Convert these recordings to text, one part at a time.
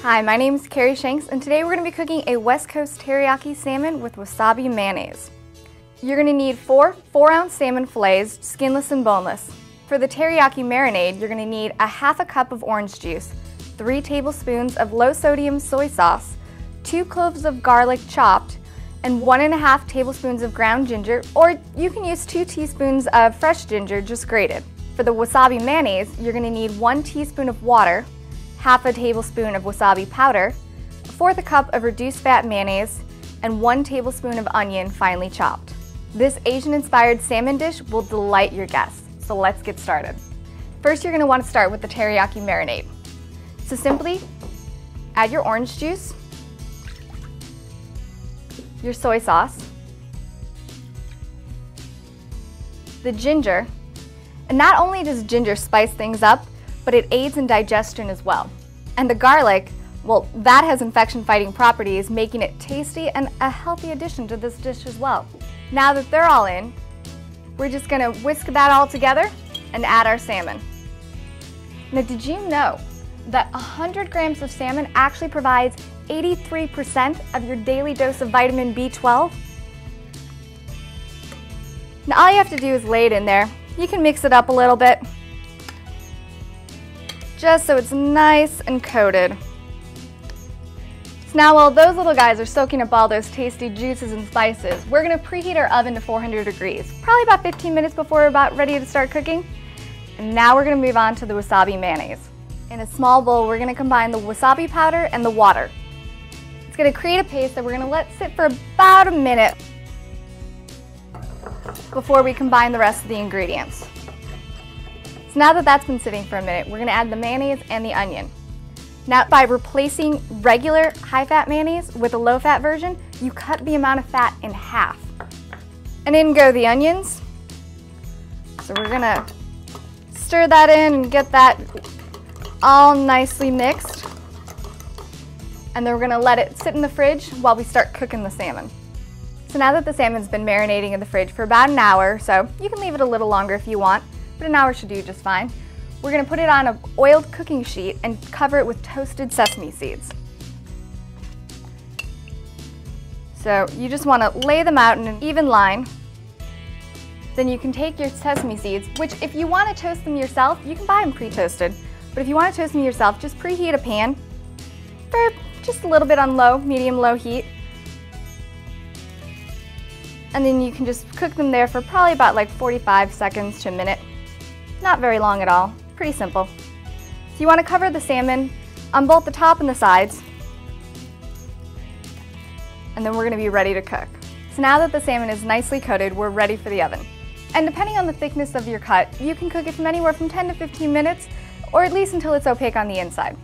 Hi, my name is Carrie Shanks, and today we're going to be cooking a West Coast teriyaki salmon with wasabi mayonnaise. You're going to need 4 4-ounce salmon fillets, skinless and boneless. For the teriyaki marinade, you're going to need a half a cup of orange juice, 3 tablespoons of low-sodium soy sauce, 2 cloves of garlic chopped, and 1.5 tablespoons of ground ginger, or you can use 2 teaspoons of fresh ginger just grated. For the wasabi mayonnaise, you're going to need 1 teaspoon of water, half a tablespoon of wasabi powder, 1/4 cup of reduced fat mayonnaise, and 1 tablespoon of onion finely chopped. This Asian-inspired salmon dish will delight your guests, so let's get started. First, you're going to want to start with the teriyaki marinade. So simply add your orange juice, your soy sauce, the ginger, and not only does ginger spice things up, but it aids in digestion as well. And the garlic, well, that has infection-fighting properties, making it tasty and a healthy addition to this dish as well. Now that they're all in, we're just gonna whisk that all together and add our salmon. Now, did you know that 100 grams of salmon actually provides 83% of your daily dose of vitamin B12? Now, all you have to do is lay it in there. You can mix it up a little bit, just so it's nice and coated. So now while those little guys are soaking up all those tasty juices and spices, we're gonna preheat our oven to 400 degrees, probably about 15 minutes before we're about ready to start cooking. And now we're gonna move on to the wasabi mayonnaise. In a small bowl, we're gonna combine the wasabi powder and the water. It's gonna create a paste that we're gonna let sit for about a minute before we combine the rest of the ingredients. So now that that's been sitting for a minute, we're going to add the mayonnaise and the onion. Now, by replacing regular high-fat mayonnaise with a low-fat version, you cut the amount of fat in half. And in go the onions. So we're going to stir that in and get that all nicely mixed. And then we're going to let it sit in the fridge while we start cooking the salmon. So now that the salmon's been marinating in the fridge for about an hour or so, you can leave it a little longer if you want, but an hour should do just fine. We're going to put it on an oiled cooking sheet and cover it with toasted sesame seeds. So you just want to lay them out in an even line. Then you can take your sesame seeds, which if you want to toast them yourself, you can buy them pre-toasted. But if you want to toast them yourself, just preheat a pan for just a little bit on low, medium-low heat. And then you can just cook them there for probably about like 45 seconds to a minute. Not very long at all, pretty simple. So you want to cover the salmon on both the top and the sides. And then we're going to be ready to cook. So now that the salmon is nicely coated, we're ready for the oven. And depending on the thickness of your cut, you can cook it from anywhere from 10 to 15 minutes, or at least until it's opaque on the inside.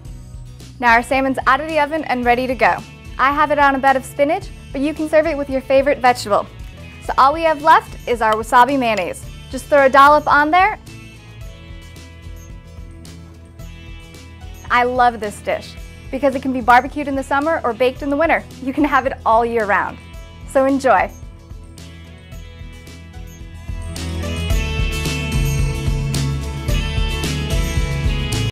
Now our salmon's out of the oven and ready to go. I have it on a bed of spinach, but you can serve it with your favorite vegetable. So all we have left is our wasabi mayonnaise. Just throw a dollop on there. I love this dish because it can be barbecued in the summer or baked in the winter. You can have it all year round. So enjoy.